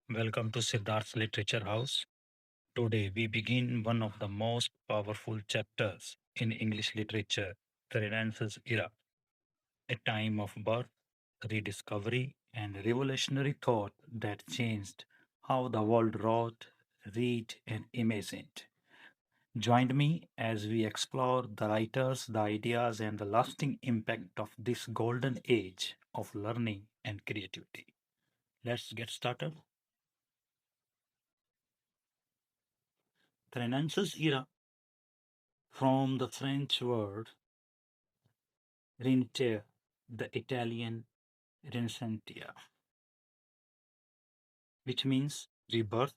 Welcome to Siddharth's Literature House. Today we begin one of the most powerful chapters in English literature, the Renaissance era, a time of birth, rediscovery, and revolutionary thought that changed how the world wrote, read, and imagined. Join me as we explore the writers, the ideas, and the lasting impact of this golden age of learning and creativity. Let's get started. The Renaissance era, from the French word Rinascere, the Italian Rinascentia, which means rebirth,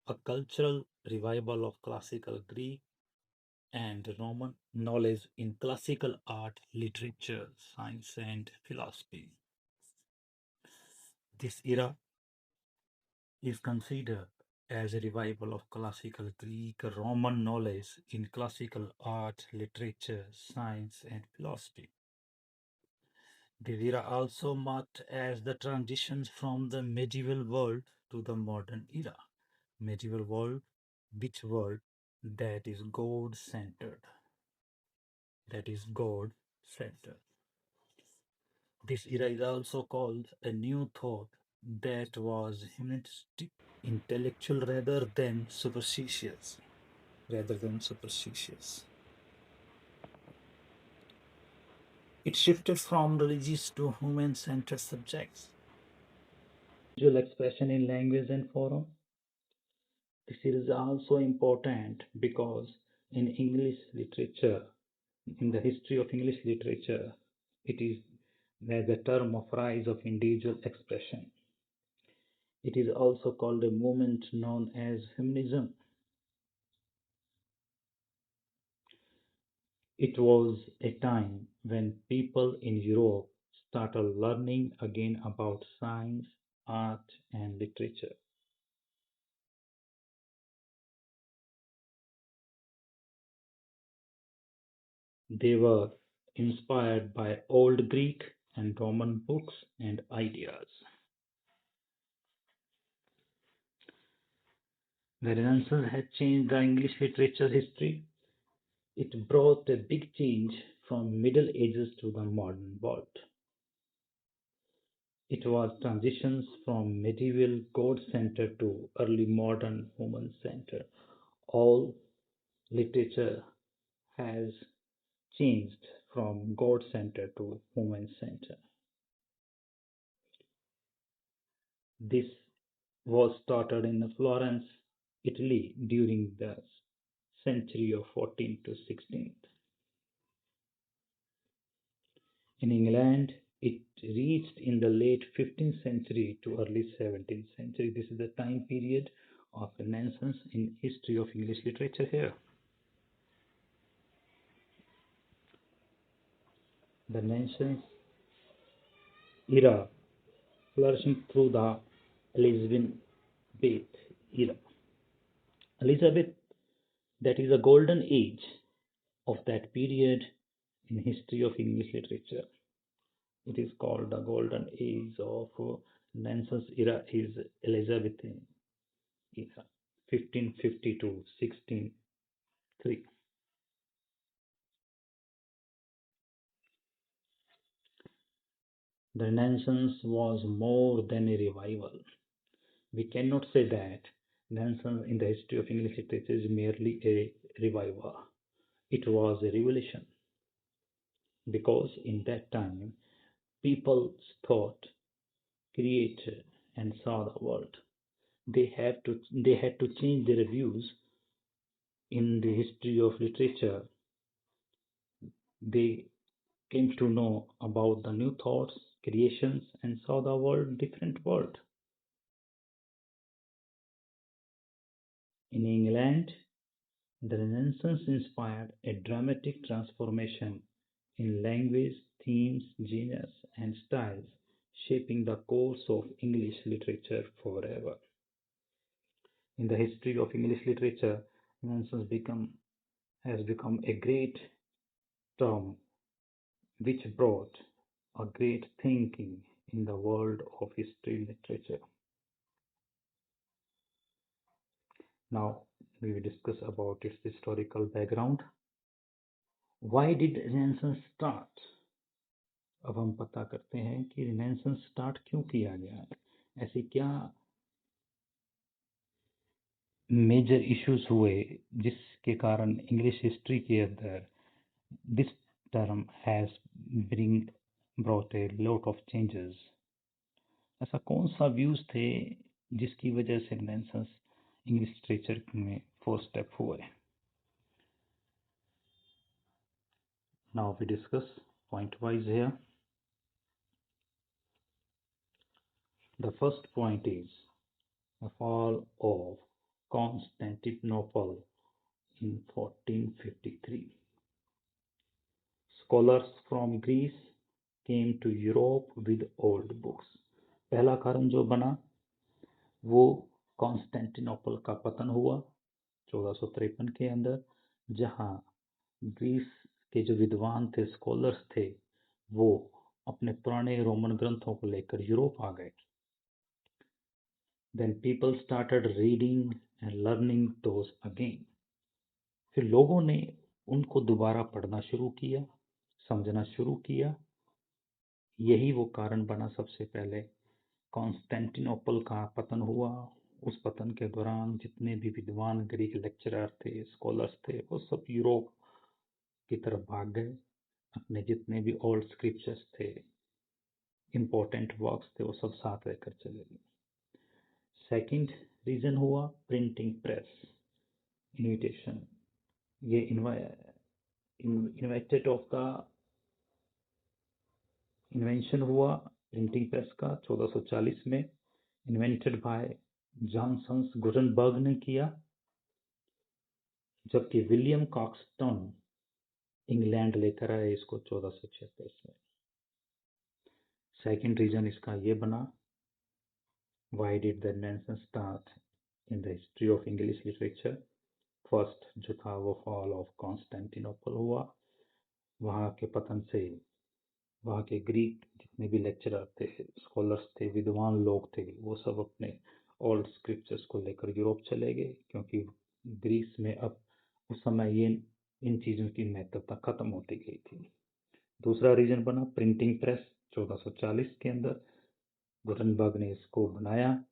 a cultural revival of classical Greek and Roman knowledge in classical art, literature, science, and philosophy. This era is considered as a revival of classical Greek, Roman knowledge in classical art, literature, science, and philosophy. The era also marked as the transitions from the medieval world to the modern era. Medieval world, which world? That is God centered. That is God centered. This era is also called a new thought that was humanistic, intellectual rather than superstitious. It shifted from religious to human-centered subjects. Visual expression in language and form. This is also important because in English literature, in the history of English literature, it is as a term of rise of individual expression. It is also called a movement known as feminism. It was a time when people in Europe started learning again about science, art, and literature. They were inspired by old Greek and Roman books and ideas. The Renaissance had changed the English literature history. It brought a big change from Middle Ages to the modern world. It was transitions from medieval God-centered to early modern human-centered. All literature has changed from God-centered to human-centered. This was started in Florence, Italy during the century of 14th to 16th. In England, it reached in the late 15th century to early 17th century. This is the time period of Renaissance in history of English literature here. The Renaissance era flourishing through the Elizabethan era. Elizabeth, that is a golden age of that period in history of English literature. It is called the golden age of Renaissance era is Elizabethan era, 1550 to 1603. The Renaissance was more than a revival. We cannot say that Renaissance in the history of English literature is merely a revival. It was a revolution because in that time people thought, created, and saw the world. They had to change their views in the history of literature. They came to know about the new thoughts, creations, and saw the world different world. In England, the Renaissance inspired a dramatic transformation in language, themes, genres, and styles, shaping the course of English literature forever. In the history of English literature, has become a great term which brought a great thinking in the world of history literature. Now we will discuss about its historical background. Why did Renaissance start? अब हम पता करते हैं कि renaissance start क्यों किया गया है, ऐसे क्या मेजर इश्यूज हुए जिसके कारण इंग्लिश हिस्ट्री के अंदर this term has bring brought a lot of changes. ऐसा कौन सा व्यूज थे जिसकी वजह से रिनेसेंस इंग्लिश लिटरेचर में फोर स्टेप हुए। Now we discuss point wise here. The first point is the fall of Constantinople in 1453. Scholars from Greece came to Europe with old books. पहला कारण जो बना वो कॉन्स्टेंटिनोपल का पतन हुआ 1453 के अंदर, जहां ग्रीस के जो विद्वान थे, स्कॉलर्स थे, वो अपने पुराने रोमन ग्रंथों को लेकर यूरोप आ गए। Then people started reading and learning those again. फिर लोगों ने उनको दोबारा पढ़ना शुरू किया, समझना शुरू किया। यही वो कारण बना सबसे पहले कॉन्स्टेंटिनोपल का पतन हुआ। उस पतन के दौरान जितने भी विद्वान ग्रीक लेक्चरर थे, स्कॉलर्स थे, वो सब यूरोप की तरफ भाग गए। अपने जितने भी ओल्ड स्क्रिप्चर्स थे, इम्पोर्टेंट वर्क्स थे, वो सब साथ लेकर चले गए। सेकंड रीजन हुआ प्रिंटिंग प्रेस इन्विटेशन। ये इन्वेटेड ऑफ द इन्वेंशन हुआ प्रिंटिंग प्रेस का 1440 में, इन्वेंटेड बाय जॉनसन गुटनबर्ग ने किया, जबकि विलियम कॉक्सटन इंग्लैंड लेकर आए इसको 1476 में। सेकंड रीजन इसका ये बना, why did the renaissance start in the history of English literature. First जो था वो फॉल ऑफ कॉन्स्टेंटिनोपल हुआ। वहाँ के पतन से वहाँ के ग्रीक जितने भी लेक्चरर थे, स्कॉलर्स थे, विद्वान लोग थे, वो सब अपने ओल्ड स्क्रिप्चर्स को लेकर यूरोप चले गए, क्योंकि ग्रीस में अब उस समय ये इन चीज़ों की महत्वता खत्म होती गई थी। दूसरा रीजन बना प्रिंटिंग प्रेस 1440 के अंदर गुटनबर्ग ने इसको बनाया,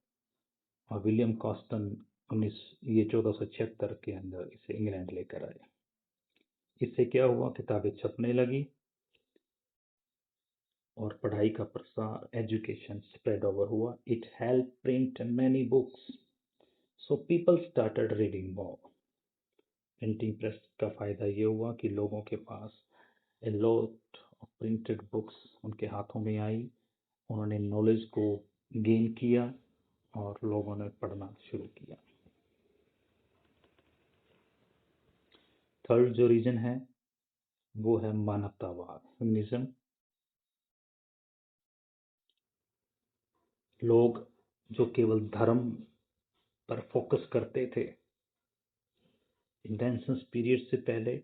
और विलियम कॉस्टन 1476 के अंदर इसे इंग्लैंड लेकर आए। इससे क्या हुआ, किताबें छपने लगी और पढ़ाई का प्रसार, एजुकेशन स्प्रेड ओवर हुआ। It help print many books, so people started reading more. Printing press का फायदा ये हुआ कि लोगों के पास a lot of printed books उनके हाथों में आई, उन्होंने नॉलेज को गेन किया और लोगों ने पढ़ना शुरू किया। थर्ड जो रीजन है वो है मानवतावाद, ह्यूमनिज्म। लोग जो केवल धर्म पर फोकस करते थे रेनेसांस पीरियड से पहले,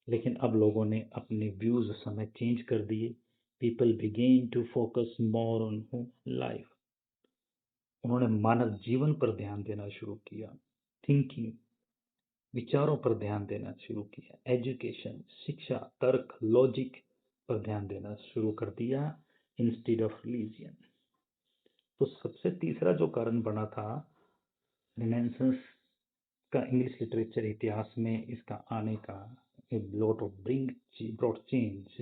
लेकिन अब लोगों ने अपने व्यूज उस समय चेंज कर दिए। People begin to focus more on life. उन्होंने मानव जीवन पर ध्यान देना शुरू किया, थिंकिंग, विचारों पर ध्यान देना शुरू किया, एजुकेशन, शिक्षा, तर्क, लॉजिक पर ध्यान देना शुरू कर दिया इंस्टेड ऑफ रिलीजियन। तो सबसे तीसरा जो कारण बना था रिनेसांस का इंग्लिश लिटरेचर इतिहास में इसका आने का, a lot of brought change,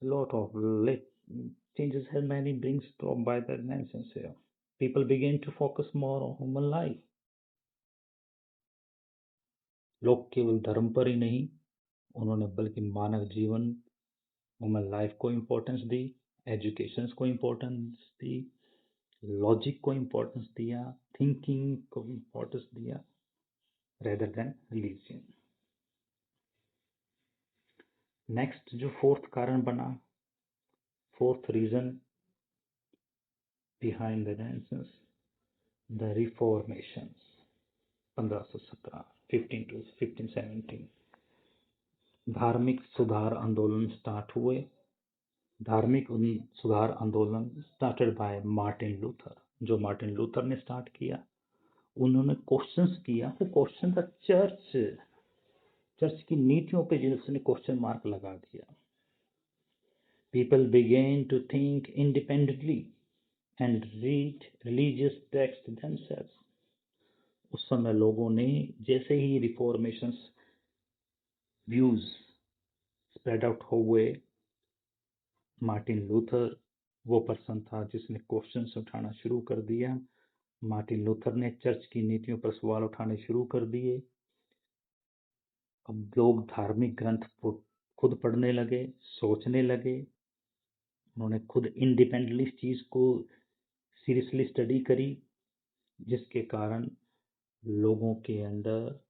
lot of changes have many brings brought by the Renaissance here. People began to focus more on human life. लोग केवल धर्म पर ही नहीं, उन्होंने बल्कि मानव जीवन, ह्यूमन लाइफ को इम्पोर्टेंस दी, एजुकेशन को इम्पोर्टेंस दी, लॉजिक को इम्पोर्टेंस दिया, थिंकिंग को इम्पोर्टेंस दिया रेदर देन रिलीजियन। नेक्स्ट जो फोर्थ कारण बना, fourth reason behind the Renaissance, the Reformations, 1517, 15 to 1517। धार्मिक सुधार आंदोलन स्टार्ट हुए धार्मिक सुधार आंदोलन स्टार्टेड बाय मार्टिन लूथर, जो मार्टिन लूथर ने स्टार्ट किया। उन्होंने क्वेश्चंस किया, वो क्वेश्चन था चर्च, चर्च की नीतियों पे जिसने क्वेश्चन मार्क लगा दिया। People begin to think independently and read religious text themselves। उस समय लोगों ने जैसे ही रिफॉर्मेशन व्यूज स्प्रेड आउट हुए, मार्टिन लूथर वो पर्सन था जिसने क्वेश्चंस उठाना शुरू कर दिया। मार्टिन लूथर ने चर्च की नीतियों पर सवाल उठाने शुरू कर दिए। अब लोग धार्मिक ग्रंथ खुद पढ़ने लगे, सोचने लगे। उन्होंने खुद इंडिपेंडेंटली इस चीज को सीरियसली स्टडी करी, जिसके कारण लोगों के अंदर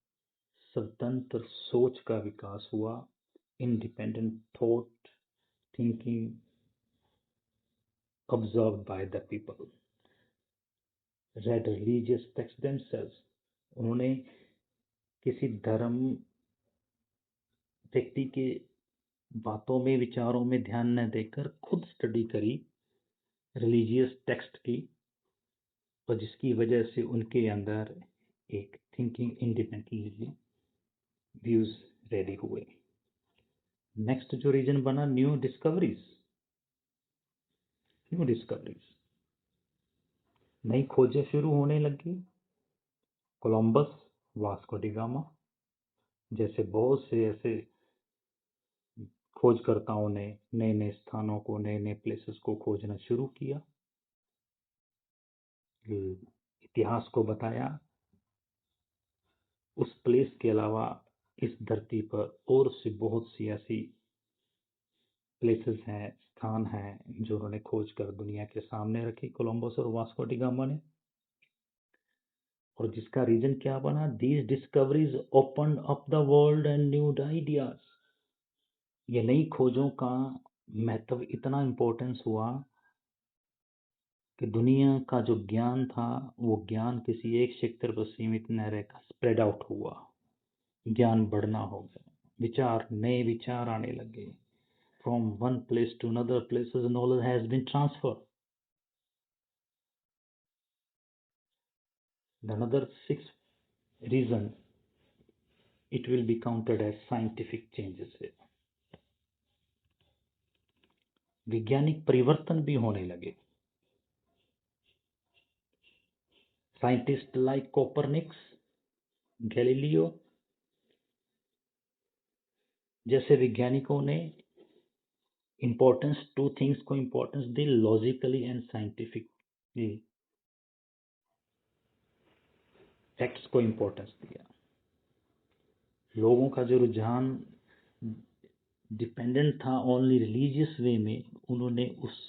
स्वतंत्र सोच का विकास हुआ। Independent thought thinking observed by the people, read religious texts themselves। उन्होंने किसी धर्म व्यक्ति के बातों में, विचारों में ध्यान न देकर खुद स्टडी करी रिलीजियस टेक्स्ट की, और जिसकी वजह से उनके अंदर एक थिंकिंग इंडिपेंडेंटली व्यूज रेडी हुए। नेक्स्ट जो रीजन बना, न्यू डिस्कवरीज। न्यू डिस्कवरीज, नई खोजें शुरू होने लगी। कोलंबस, वास्को डी गामा जैसे बहुत से ऐसे खोजकर्ताओं ने नए नए स्थानों को, नए नए प्लेसेस को खोजना शुरू किया, इतिहास को बताया। उस प्लेस के अलावा इस धरती पर और सी बहुत सी ऐसी प्लेसेस हैं, स्थान हैं, जो उन्होंने खोज कर दुनिया के सामने रखी, कोलंबस और वास्को डी गामा ने। और जिसका रीजन क्या बना, these discoveries open up the world and new ideas. ये नई खोजों का महत्व इतना इम्पोर्टेंस हुआ कि दुनिया का जो ज्ञान था, वो ज्ञान किसी एक क्षेत्र पर सीमित न रहकर स्प्रेड आउट हुआ, ज्ञान बढ़ना हो गया, विचार, नए विचार आने लगे। From one place to another places knowledge has been transfer. Another sixth reason, it will be counted as scientific changes। वैज्ञानिक परिवर्तन भी होने लगे। साइंटिस्ट लाइक कोपरनिक्स, गैलीलियो जैसे वैज्ञानिकों ने टू थिंग्स को importance the, logically and scientifically facts को इंपॉर्टेंस दिया। लोगों का जो रुझान डिपेंडेंट था ओनली रिलीजियस वे में, उन्होंने उस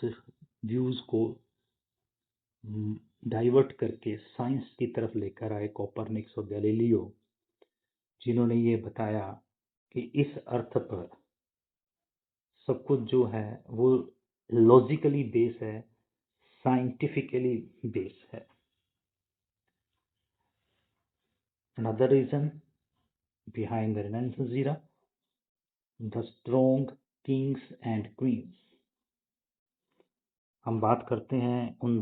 व्यूज को डाइवर्ट करके साइंस की तरफ लेकर आए, कोपरनिक्स और गैलीलियो, जिन्होंने ये बताया कि इस अर्थ पर सब कुछ जो है वो लॉजिकली बेस है, साइंटिफिकली बेस है। Another reason behind the Renaissance era, the strong kings and queens। हम बात करते हैं उन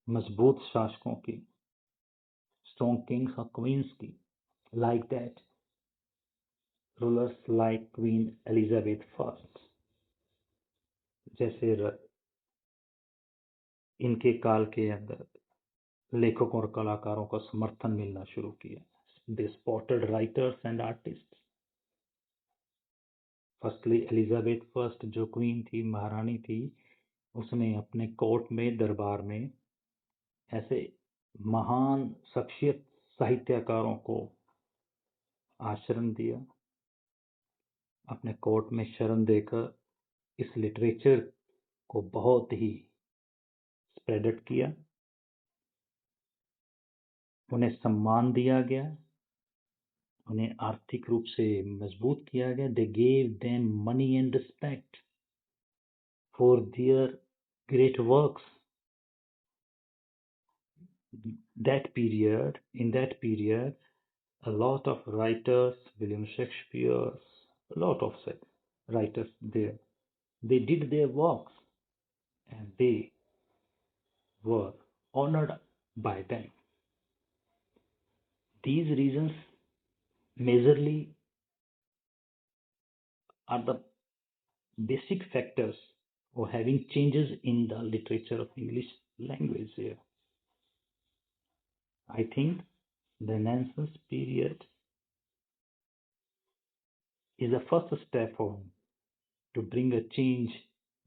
मजबूत शासकों की, स्ट्रॉन्ग किंग्स और क्वींस की, like that rulers like queen Elizabeth first. जैसे इनके काल के अंदर लेखकों और कलाकारों का समर्थन मिलना शुरू किया। They spotted writers and artist. Firstly Elizabeth first जो क्वीन थी, महारानी थी, उसने अपने कोर्ट में, दरबार में ऐसे महान शख्सियत साहित्यकारों को आश्रम दिया, अपने कोर्ट में शरण देकर इस लिटरेचर को बहुत ही स्प्रेड किया। उन्हें सम्मान दिया गया, उन्हें आर्थिक रूप से मजबूत किया गया। They gave them money and respect for their great works. In that period, a lot of writers, William Shakespeare, a lot of writers there. They did their works and they were honored by them. These reasons majorly are the basic factors for having changes in the literature of English language here. I think the Renaissance period is the first step on to bring a change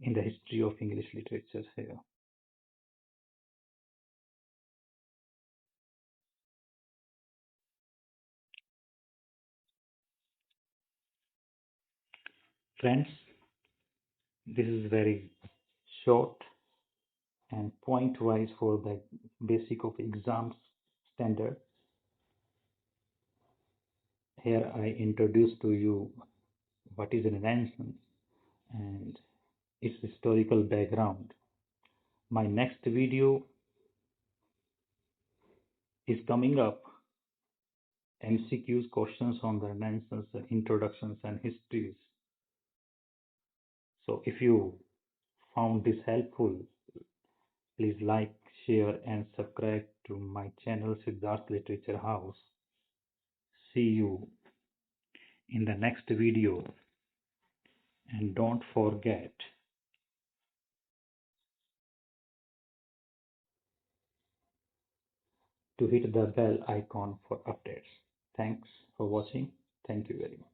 in the history of English literature here. Friends, this is very short and point wise for the basic of exams standard. Here I introduce to you what is an Renaissance and its historical background. My next video is coming up, MCQs questions on the Renaissance, introductions and histories. So if you found this helpful, please like, share and subscribe to my channel Siddharth Literature House. See you in the next video and don't forget to hit the bell icon for updates. Thanks for watching. Thank you very much.